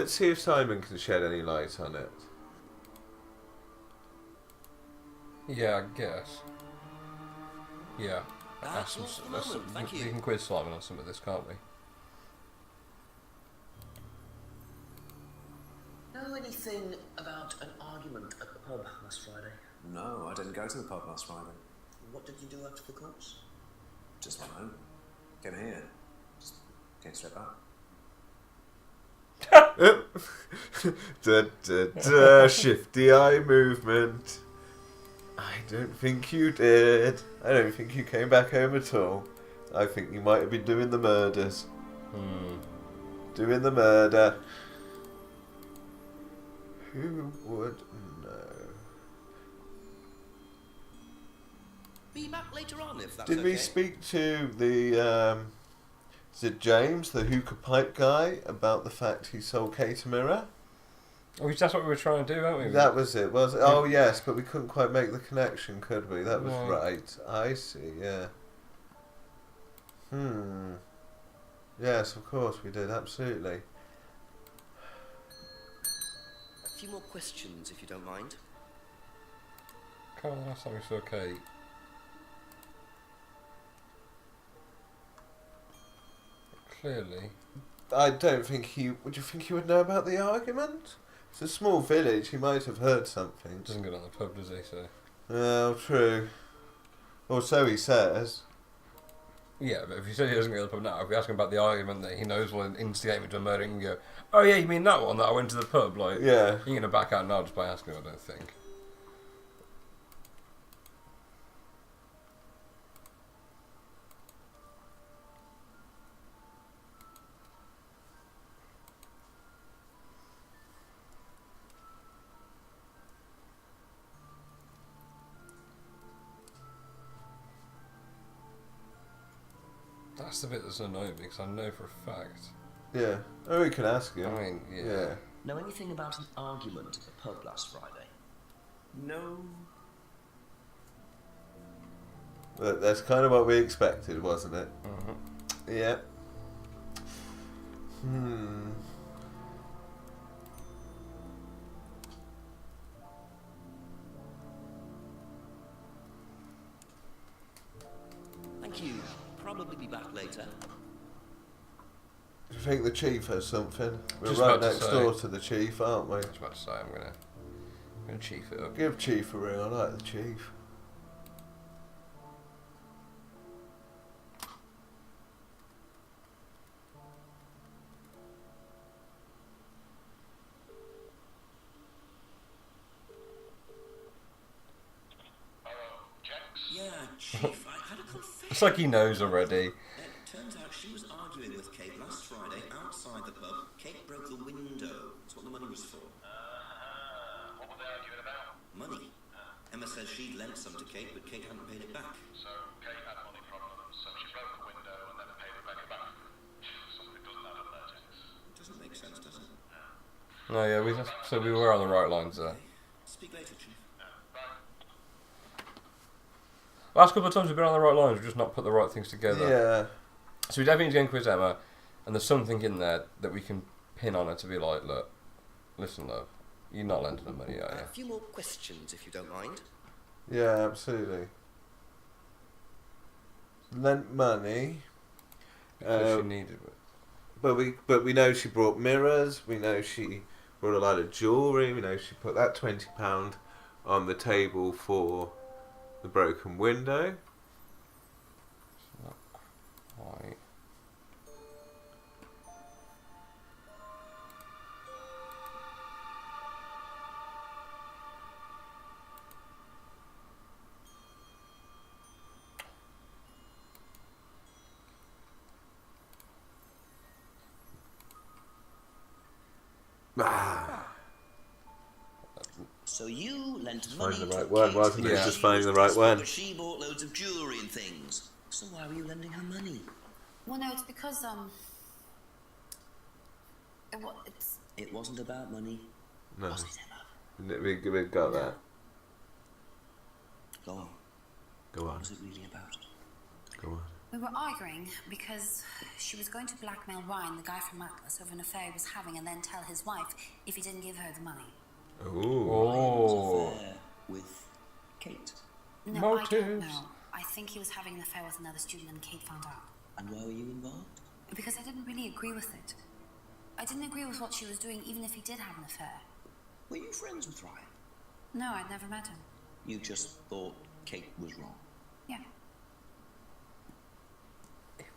Let's see if Simon can shed any light on it. Yeah, I guess. Yeah. That's all for the moment, thank you. We can quiz Simon on some of this, can't we? Know anything about an argument at the pub last Friday? No, I didn't go to the pub last Friday. What did you do after the course? Just went home. Came here. Just came straight back. Shifty eye movement. I don't think you did. I don't think you came back home at all. I think you might have been doing the murders. Doing the murder. Who would know? Be back later on if that's Did we speak to the is it James, the hookah pipe guy, about the fact he sold Kate a mirror? Oh, that's what we were trying to do, weren't we? That was it, was it? Oh yes, but we couldn't quite make the connection, could we? That was right. I see, yeah. Yes, of course we did, absolutely. A few more questions, if you don't mind. Can't remember the last time we saw Kate. Clearly. I don't think he... Would you think he would know about the argument? It's a small village, he might have heard something. Doesn't go down the pub, does he, so... Oh, true. Or so he says. Yeah, but if he said he doesn't go to the pub now, if we ask him about the argument that he knows will instigate me to a murder, he can go, oh yeah, you mean that one that I went to the pub? Like, yeah. You're going to back out now just by asking him, I don't think. That's the bit that's annoying me, because I know for a fact. Yeah. Oh, we can ask him. I mean, yeah. Know anything about an argument at the pub last Friday? No. But that's kind of what we expected, wasn't it? Yeah. Thank you. Probably be back later. Do you think the chief has something? We're Just right about to next say. door to the chief, aren't we? I was about to say, I'm gonna chief it up. Give Chief a ring, I like the chief. Yeah, Chief, I had a confession. It's like he knows already. It turns out she was arguing with Kate last Friday outside the pub. Kate broke the window. That's what the money was for. What were they arguing about? Money. Emma says she'd lent some to Kate, but Kate hadn't paid it back. So Kate had money problems, so she broke a window and then paid the beggar back. Something doesn't add up there, James. It doesn't make sense, does it? No, yeah, so we were on the right lines there. Speak later, Chief. Last couple of times we've been on the right lines, we've just not put the right things together. Yeah. So we definitely need to go and quiz Emma, and there's something in there that we can pin on her to be like, look, listen, love, you're not lending her money, are you? A few more questions, if you don't mind. Yeah, absolutely. Lent money. Because she needed it. But we know she brought mirrors, we know she brought a lot of jewellery, we know she put that £20 on the table for the broken window. Not quite. So you lent Just money finding the to right one, Kate wasn't it? because Just she finding was the right desperate, one. but she bought loads of jewellery and things. So why were you lending her money? Well, no, it's because, It wasn't about money. No. Was it, Emma? We got that. Go on. Go on. What was it really about? Go on. We were arguing because she was going to blackmail Ryan, the guy from Atlas, over an affair he was having, and then tell his wife if he didn't give her the money. Ooh. Oh. Affair with Kate. No, I Motives. don't know. I think he was having an affair with another student and Kate found out. And why were you involved? Because I didn't really agree with it. I didn't agree with what she was doing, even if he did have an affair. Were you friends with Ryan? No, I'd never met him. You just thought Kate was wrong. Yeah.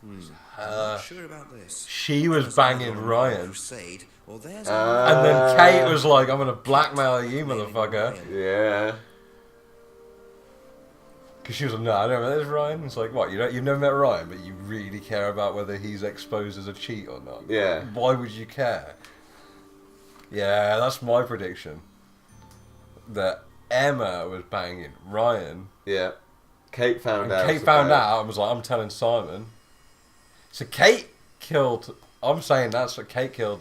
I'm not sure about this. She was banging Ryan. Crusade, or there's And then Kate was like, I'm going to blackmail you, motherfucker. Yeah. Because she was like, no, I don't know, there's Ryan. It's like, what, you've never met Ryan, but you really care about whether he's exposed as a cheat or not? Yeah. Why would you care? Yeah, that's my prediction. That Emma was banging Ryan. Yeah. Kate found out. Kate found out and was like, I'm telling Simon. So Kate killed... I'm saying that's what Kate killed...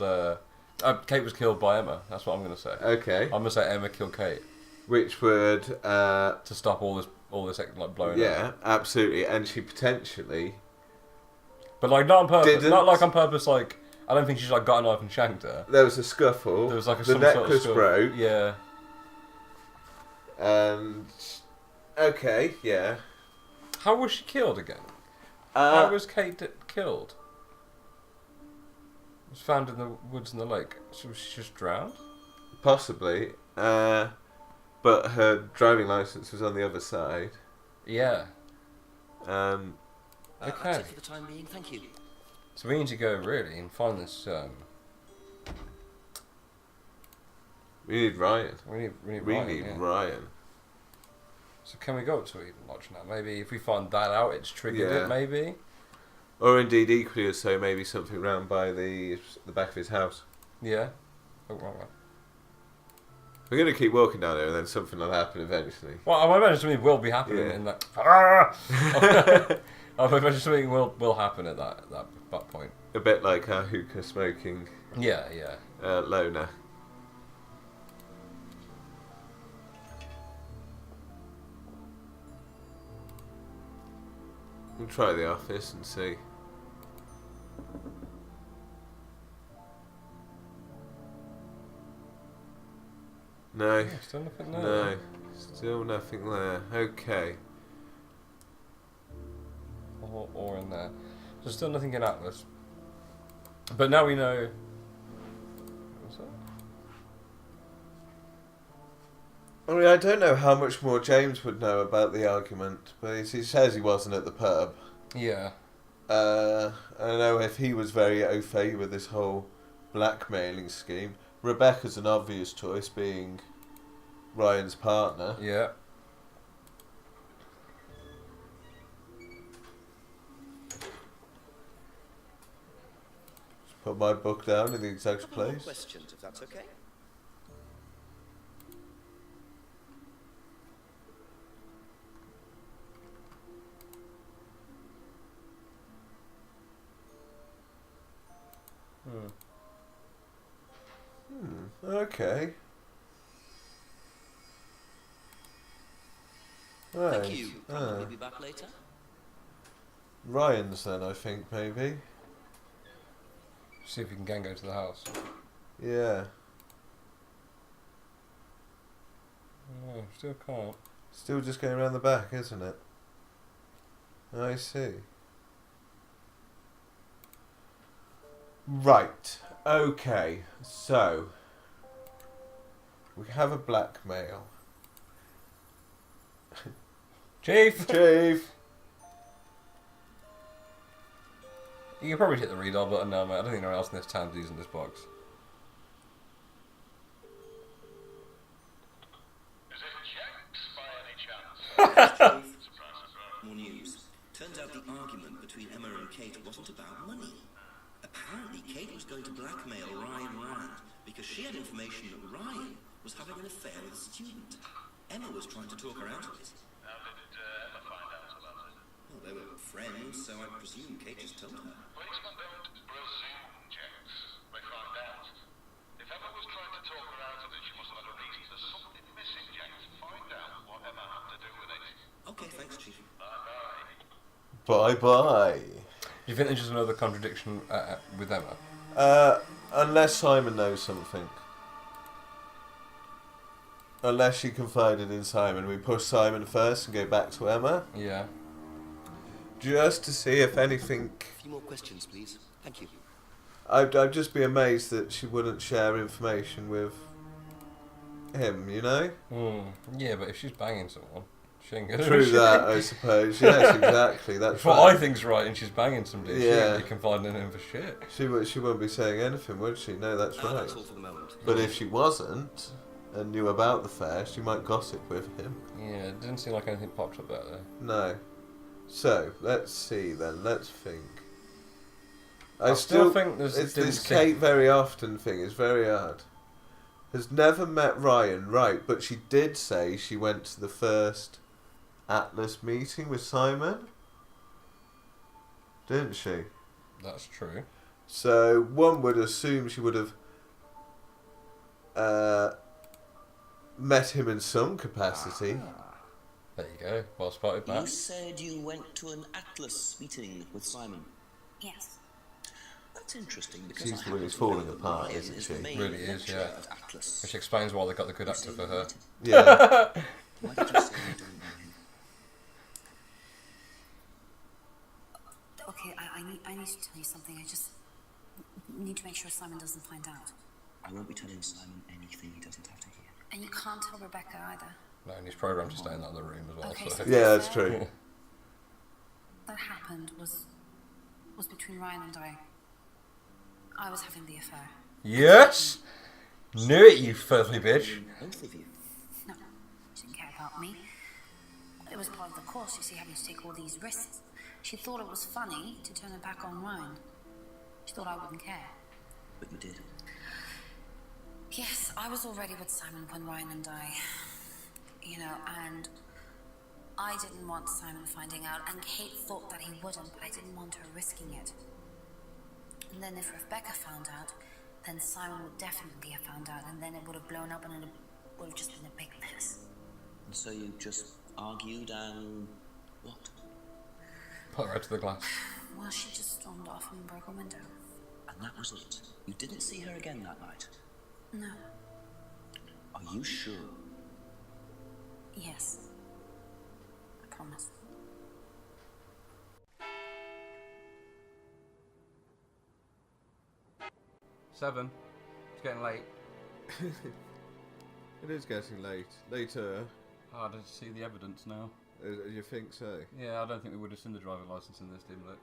Kate was killed by Emma. That's what I'm going to say. Okay. I'm going to say Emma killed Kate. Which would... To stop all this like blowing up. Yeah, absolutely. And she potentially... But like not on purpose. Didn't. Not like on purpose, like... I don't think she just like got a knife and shanked her. There was a scuffle. There was like the some sort of necklace broke. Yeah. And... Okay, yeah. How was she killed again? How was Kate killed? Was found in the woods in the lake. So was she just drowned? Possibly. But her driving license was on the other side. Yeah. That's Okay. it for the time being, thank you. So we need to go really and find this. We need Ryan. We need We Ryan, need yeah. Ryan. So can we go up to Eden Lodge now? Maybe if we find that out, it's triggered Yeah. it. Maybe. Or indeed, equally as so, maybe something round by the back of his house. Yeah. Oh, right. We're going to keep walking down there and then something will happen eventually. Well, I imagine something will be happening Yeah. in that. I imagine something will happen at that point. A bit like our hookah smoking Yeah, yeah. loner. We'll try the office and see. No. Yeah, still nothing there. No. Still nothing there. Okay. Or in there. There's still nothing in Atlas. But now we know. What's that? I mean, I don't know how much more James would know about the argument, but he says he wasn't at the pub. Yeah. I don't know if he was very au fait with this whole blackmailing scheme. Rebecca's an obvious choice, being Ryan's partner. Yeah. Just put my book down in the exact Couple more place. questions, if that's okay. Okay. Right. Thank you. Probably be back later. Ryan's then, I think, maybe. See if we can go to the house. Yeah. No, still can't. Still just going around the back, isn't it? I see. Right. Okay. So we have a blackmail. Chief! Chief. You can probably hit the read all button now, mate. I don't think anyone else in this town's using this box. Is it Jenks by any chance? Surprise, Surprise. more news. Turns out the argument between Emma and Kate wasn't about money. Apparently, Kate was going to blackmail Ryan Rand because she had information that Ryan was having an affair with a student. Emma was trying to talk her out of it. How did Emma find out about it? Well, they were friends, so I presume Kate just told her. Policemen don't presume, Jenks. They find out. If Emma was trying to talk her out of it, she must have had a reason. There's something missing, Jenks. Find out what Emma had to do with it. Okay, thanks, Chief. Bye-bye. Bye-bye. Do you think there's just another contradiction with Emma? Unless Simon knows something. Unless she confided in Simon. We push Simon first and go back to Emma. Yeah. Just to see if anything... A few more questions, please. Thank you. I'd just be amazed that she wouldn't share information with him, you know? Yeah, but if she's banging someone, she ain't gonna... True that, I suppose. Yes, exactly. That's what right. I think's right, and she's banging some dude. Yeah. She ain't confiding in him for shit. She wouldn't be saying anything, would she? No, that's right. That's all for the moment. But if she wasn't, and knew about the fair, she might gossip with him. Yeah, it didn't seem like anything popped up out there. No. So, let's see then, let's think. I still think there's... It's this Kate very often thing, is very hard. Has never met Ryan, right, but she did say she went to the first Atlas meeting with Simon. Didn't she? That's true. So, one would assume she would have met him in some capacity. There you go. Well spotted, You Matt. said you went to an Atlas meeting with Simon. Yes. That's interesting because She's I the one happen who's to falling know that apart, Ryan isn't is she? the main Really is, lecturer yeah. at Atlas. Which explains why they got the good actor for her. Yeah. Why did you say you don't know him? Okay, I need to tell you something. I just need to make sure Simon doesn't find out. I won't be telling Simon anything he doesn't have to hear. And you can't tell Rebecca either. No, and he's programmed to stay in that other room as well. Okay, so. so Yeah, that's true. That happened was between Ryan and I. I was having the affair. Yes! Knew it, you filthy bitch. Both of you. No, she didn't care about me. It was part of the course, you see, having to take all these risks. She thought it was funny to turn her back on Ryan. She thought I wouldn't care. But you did. Yes, I was already with Simon when Ryan and I, and I didn't want Simon finding out, and Kate thought that he wouldn't, but I didn't want her risking it. And then if Rebecca found out, then Simon would definitely have found out, and then it would have blown up and it would have just been a big mess. And so you just argued and what? Put her out to the glass. Well, she just stormed off and broke a window. And that was it. You didn't see her again that night. No. Are you sure? Yes. I promise. Seven. It's getting late. It is getting late. Later. Oh, I don't see the evidence now. You think so? Yeah, I don't think we would have seen the driving licence in this dim lit.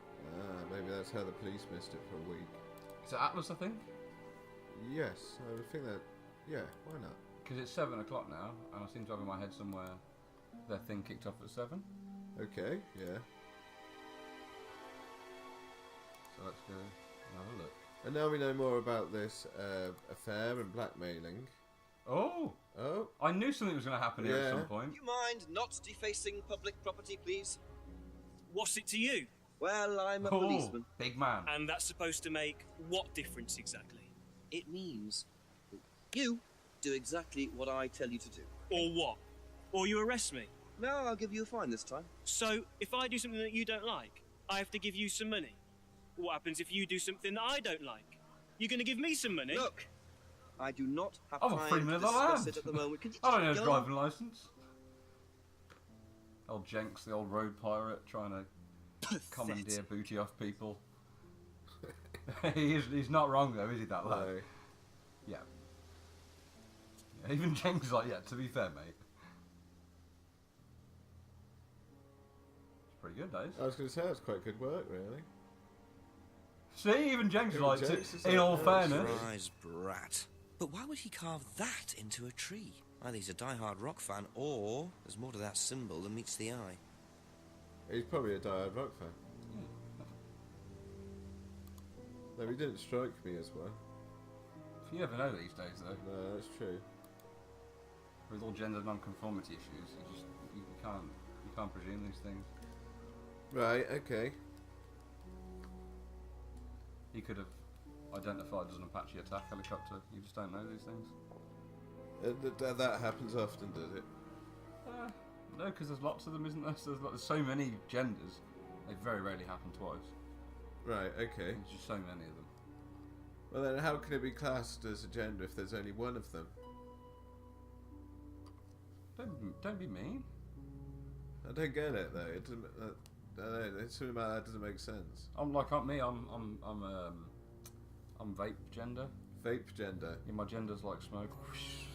Maybe that's how the police missed it for a week. Is it Atlas, I think? Yes, I would think that. Yeah, why not? Because it's 7 o'clock now, and I seem to have in my head somewhere their thing kicked off at 7. Okay, yeah. So let's go and have a look. And now we know more about this affair and blackmailing. Oh! Oh, I knew something was going to happen here at Yeah. some point. You mind not defacing public property, please? What's it to you? Well, I'm a Oh, policeman. big man. And that's supposed to make what difference exactly? It means that you do exactly what I tell you to do. Or what? Or you arrest me? No, I'll give you a fine this time. So, if I do something that you don't like, I have to give you some money. What happens if you do something that I don't like? You're going to give me some money? Look, I do not have I'm a time free to man of the discuss land. it at the moment. Could you I don't just need a go? driving licence. Old Jenks, the old road pirate, trying to commandeer booty off people. he's not wrong though, is he, that lad? no. Yeah. Even Jenks is like, yeah, to be fair, mate. It's pretty good, days. I was going to say that's quite good work, really. See, even Jenks is Even like, Jenks is in like, all "Oh, fairness. Prize brat. But why would he carve that into a tree? Either he's a die-hard rock fan, or there's more to that symbol than meets the eye. He's probably a die-hard rock fan. No, he didn't strike me as well. You never know these days, though. No, that's true. With all gender non-conformity issues, you can't presume these things. Right, okay. He could have identified as an Apache attack helicopter. You just don't know these things. That happens often, does it? No, because there's lots of them, isn't there? So there's so many genders, They very rarely happen twice. Right, okay. There's just so many of them. Well then, how can it be classed as a gender if there's only one of them? Don't be mean. I don't get it though. It doesn't. I don't know. Something about that doesn't make sense. I'm vape gender. Vape gender. Yeah, my gender's like smoke,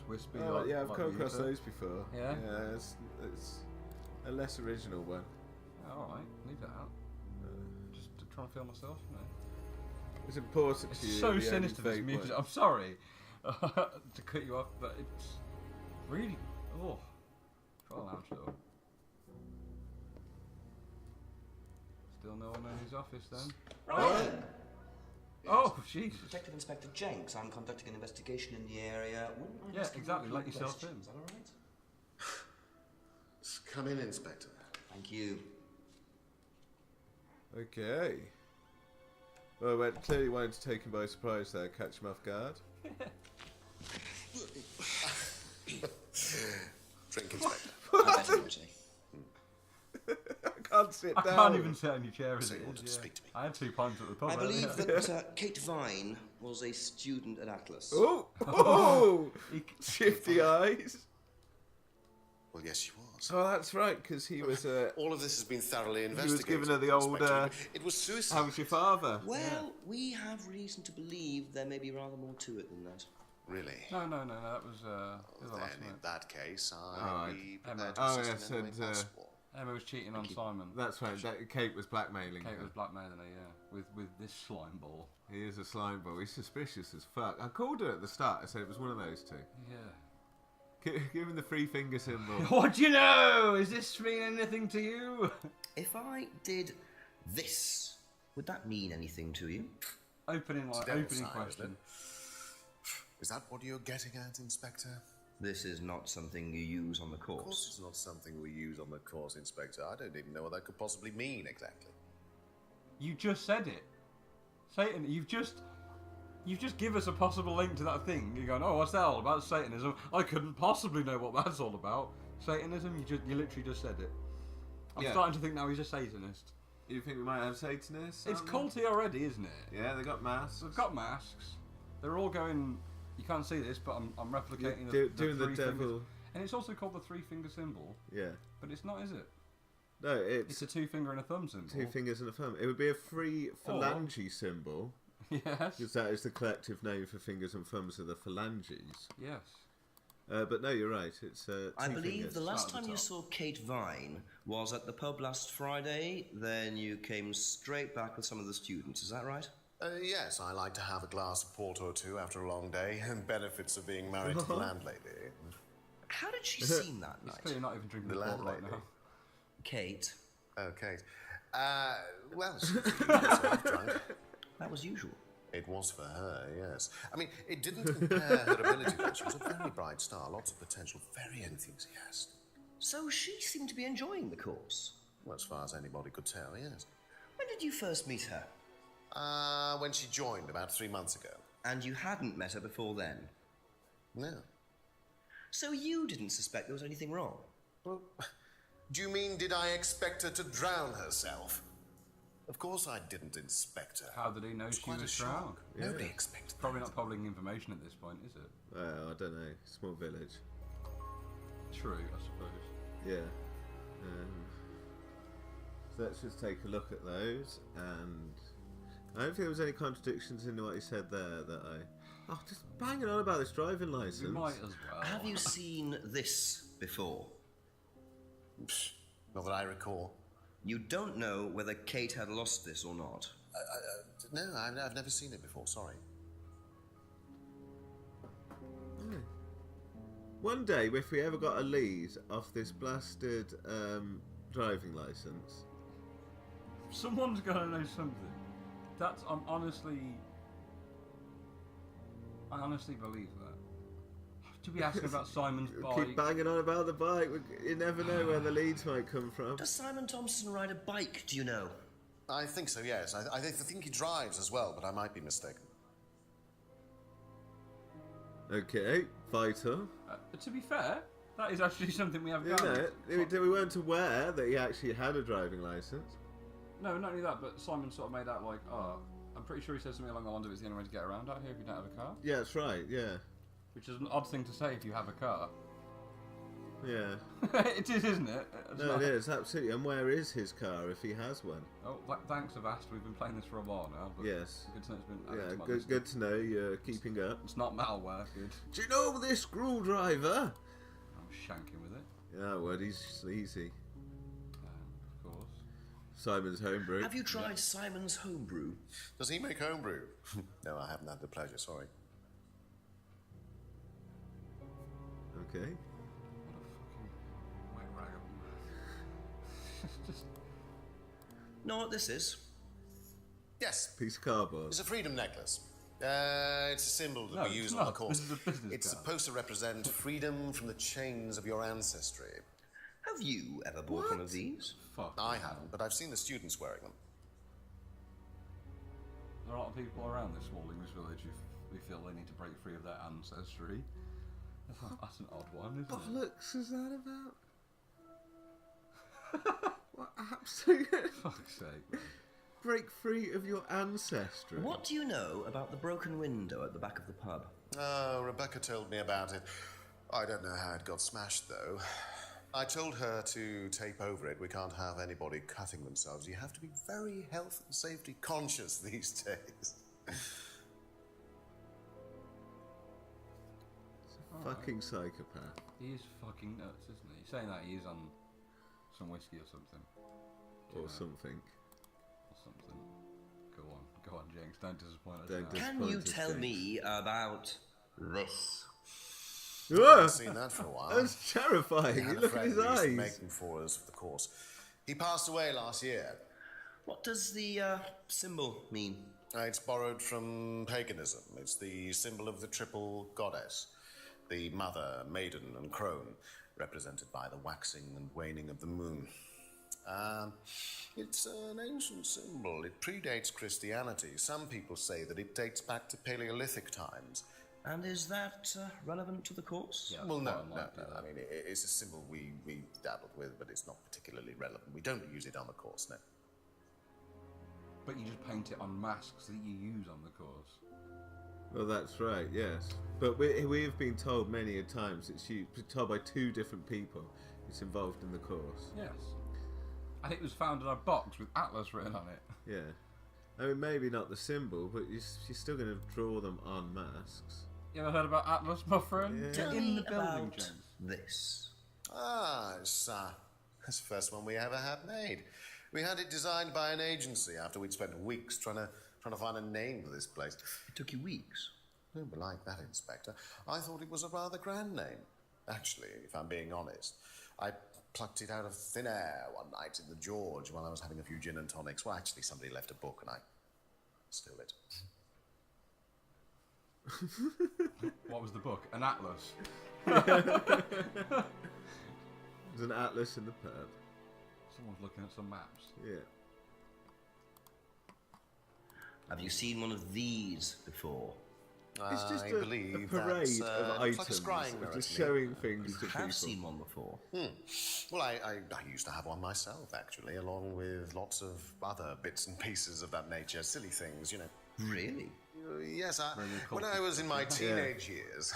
wispy. Oh like, yeah, I've like come across ether. those before. Yeah? Yeah, it's a less original one. Alright, leave it out. Just to try and feel myself, you know. It's important It's to you. so the only sinister, this vape music. one. I'm sorry to cut you off, but it's really... Oh. Try a lounge door. Still no one in his office then? Ryan! Oh, Jesus. Detective Inspector Jenks, I'm conducting an investigation in the area. Wouldn't I Yeah, ask you exactly, a few let yourself questions? in. Is that alright? Come in, Inspector. Thank you. Okay. Well, we clearly wanted to take him by surprise there, catch him off guard. Drink, Inspector. I can't sit I down. can't even sit on your chair as So it you wanted is. to speak to me? I had 2 pints at the pub. I believe earlier. that Kate Vine was a student at Atlas. Oh! Oh! Shifty eyes. Well, yes, she was. Oh, that's right, because he was All of this has been thoroughly he investigated. was giving her the old Inspector. It was suicide. how was your father? Well, we have reason to believe there may be rather more to it than that. Really? No, that was the last Then, in night. that case, Alright. I'd be Emma. prepared to Oh, assist yes, in any way and, possible. Emma was cheating on Simon. That's right, Kate was blackmailing Kate her. was blackmailing her, yeah, with this slime ball. He is a slime ball. He's suspicious as fuck. I called her at the start. I said it was one of those two. Yeah. Give him the 3 finger symbol. What do you know? Is this mean anything to you? If I did this, would that mean anything to you? Opening Devil's question. Is that what you're getting at, Inspector? This is not something you use on the Of course course. it's not something we use on the course, Inspector. I don't even know what that could possibly mean exactly. You just said it, Satan. You've just give us a possible link to that thing. You're going, oh, what's that all about? Satanism. I couldn't possibly know what that's all about. Satanism. You literally just said it. I'm Yeah. starting to think now he's a Satanist. You think we might have Satanists? It's on culty already, isn't it? there? Yeah, they got masks. They've got masks. They're all going. You can't see this, but I'm replicating Doing the 3 devil. fingers. And it's also called the 3 finger symbol, Yeah. but it's not, is it? No, It's a 2 finger and a thumb symbol. 2 fingers and a thumb. It would be a free phalange symbol, Yes. because that is the collective name for fingers and thumbs of the phalanges. Yes. But no, you're right. It's 2 I believe fingers. the last Start at time the you top. saw Kate Vine was at the pub last Friday. Then you came straight back with some of the students. Is that right? Yes, I like to have a glass of port or two after a long day, and benefits of being married to the landlady. How did she seem that It's night? clearly not even drinking The the port right landlady. now. Kate, Oh, Kate. Well, she was herself drunk. that was usual. It was for her, yes. I mean, it didn't impair her ability, though. She was a very bright star, lots of potential, very enthusiastic. So she seemed to be enjoying the course. Well, as far as anybody could tell, yes. When did you first meet her? When she joined about 3 months ago. And you hadn't met her before then? No. So you didn't suspect there was anything wrong? Well, do you mean did I expect her to drown herself? Of course I didn't, Inspector. How did he know It's she quite a was shock. drowned? Nobody expected Probably that. not public information at this point, is it? I don't know. Small village. True, I suppose. Yeah. So let's just take a look at those, and I don't think there was any contradictions in what he said there that I... Oh, just banging on about this driving license. We might as well. Have you seen this before? Not that I recall. You don't know whether Kate had lost this or not. No, I've never seen it before, sorry. One day, if we ever got a lead off this blasted driving license... Someone's got to know something. That's I honestly believe that. To be asking about Simon's bike. Keep banging on about the bike. You never know where the leads might come from. Does Simon Thompson ride a bike, do you know? I think so, yes. I think he drives as well, but I might be mistaken. Okay, vital. To be fair, that is actually something we have You know, garnered. we weren't aware that he actually had a driving license. No, not only that, but Simon sort of made out like, oh, I'm pretty sure he said something along the lines of it's the only way to get around out here if you don't have a car. Yeah, that's right, yeah. Which is an odd thing to say if you have a car. Yeah. It is, isn't it? It is, absolutely. And where is his car if he has one? Oh, thanks, Avast. We've been playing this for a while now. But yes. Good to know it's been added to my list. Good to know you're keeping up. It's not malware, good. Do you know this screwdriver? I'm shanking with it. Yeah, well, he's sleazy. Of course. Simon's homebrew. Have you tried Simon's homebrew? Does he make homebrew? No, I haven't had the pleasure, sorry. Okay. What a fucking wet rag of Just... Know what this is? Yes. Piece of cardboard. It's a freedom necklace. It's a symbol that we use on the course. This is a business It's card. supposed to represent freedom from the chains of your ancestry. Have you ever bought one of these? Fuck. I haven't, but I've seen the students wearing them. There are a lot of people around this small English village who feel they need to break free of their ancestry. That's an odd one, isn't What it? looks is that about? What absolute... Fuck's sake, man. Break free of your ancestry. What do you know about the broken window at the back of the pub? Oh, Rebecca told me about it. I don't know how it got smashed, though. I told her to tape over it. We can't have anybody cutting themselves. You have to be very health and safety conscious these days. Fucking psychopath. He is fucking nuts, isn't he? Saying that he is on some whiskey or something. Or something. Or something. Go on, Jenks. Don't disappoint us. Don't now. disappoint Can you us, tell James. me about this? Whoa! I haven't seen that for a while. That's terrifying. He You had a look at friend his who used to eyes. make them for us for the course. He passed away last year. What does the symbol mean? It's borrowed from paganism. It's the symbol of the triple goddess, the mother, maiden, and crone, represented by the waxing and waning of the moon. It's an ancient symbol. It predates Christianity. Some people say that it dates back to Paleolithic times. And is that relevant to the course? Yeah, Well, no. quite unlikely, I mean, it's a symbol we dabbled with, but it's not particularly relevant. We don't use it on the course, no. But you just paint it on masks that you use on the course. Well, that's right, yes. But we have been told many a times it's told by two different people. It's involved in the course. Yes. And it was found in a box with Atlas written on it. Yeah. I mean, maybe not the symbol, but you're still going to draw them on masks. You ever heard about Atlas, my friend? Yeah. Tell In me the building, about James. this. It's the first one we ever had made. We had it designed by an agency after we'd spent weeks trying to find a name for this place. It took you weeks. Don't be like that, Inspector. I thought it was a rather grand name. Actually, if I'm being honest, I plucked it out of thin air one night in the George while I was having a few gin and tonics. Well, actually, somebody left a book and I stole it. What was the book? An Atlas. There's an atlas in the pub. Someone's looking at some maps. Yeah. Have you seen one of these before? It's just I a believe parade that's, of looks like a items, scrying of mirror just to me. showing things to You people. have seen one before. Well, I used to have one myself, actually, along with lots of other bits and pieces of that nature. Silly things, you know. Really? Yes, when I was in my teenage years,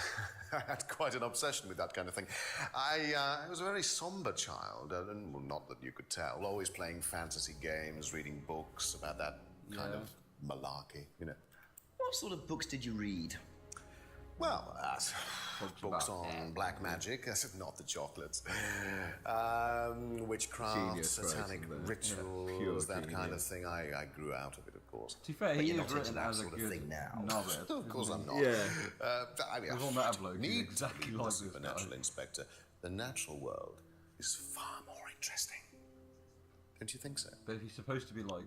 I had quite an obsession with that kind of thing. I was a very somber child, and well, not that you could tell, always playing fantasy games, reading books about that kind of malarkey, you know. What sort of books did you read? Well, books about on black magic, not the chocolates, witchcraft, Genius satanic writing there. rituals, Yeah, that pure kind of thing. I grew out of it, of course. To be fair, But he you're is not written into that as a sort of good thing now. novice. Of course I'm not. Yeah. I mean, We've all met a bloke who's need exactly to believe like the this supernatural, guy. Inspector. The natural world is far more interesting. Don't you think so? But he's supposed to be like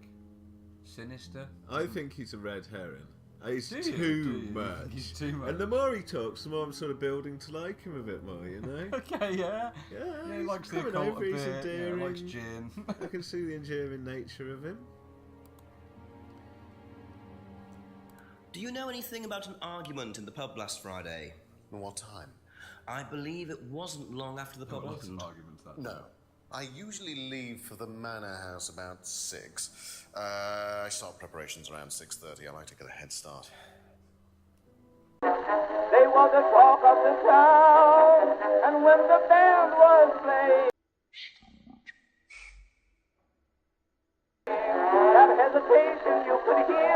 sinister. I think he's a red herring. He's Do you? too Do you? much. He's too much. And the more he talks, the more I'm sort of building to like him a bit more, you know? Okay, yeah. Yeah, he he's likes the coming occult over, a he's bit. Yeah, endearing. likes gin. I can see the endearing nature of him. Do you know anything about an argument in the pub last Friday? What time? I believe it wasn't long after the pub Lots of opened. arguments that. No, I usually leave for the manor house about 6. I start preparations around 6:30. I like to get a head start. They were the talk of the town, and when the band was playing, that hesitation you could hear.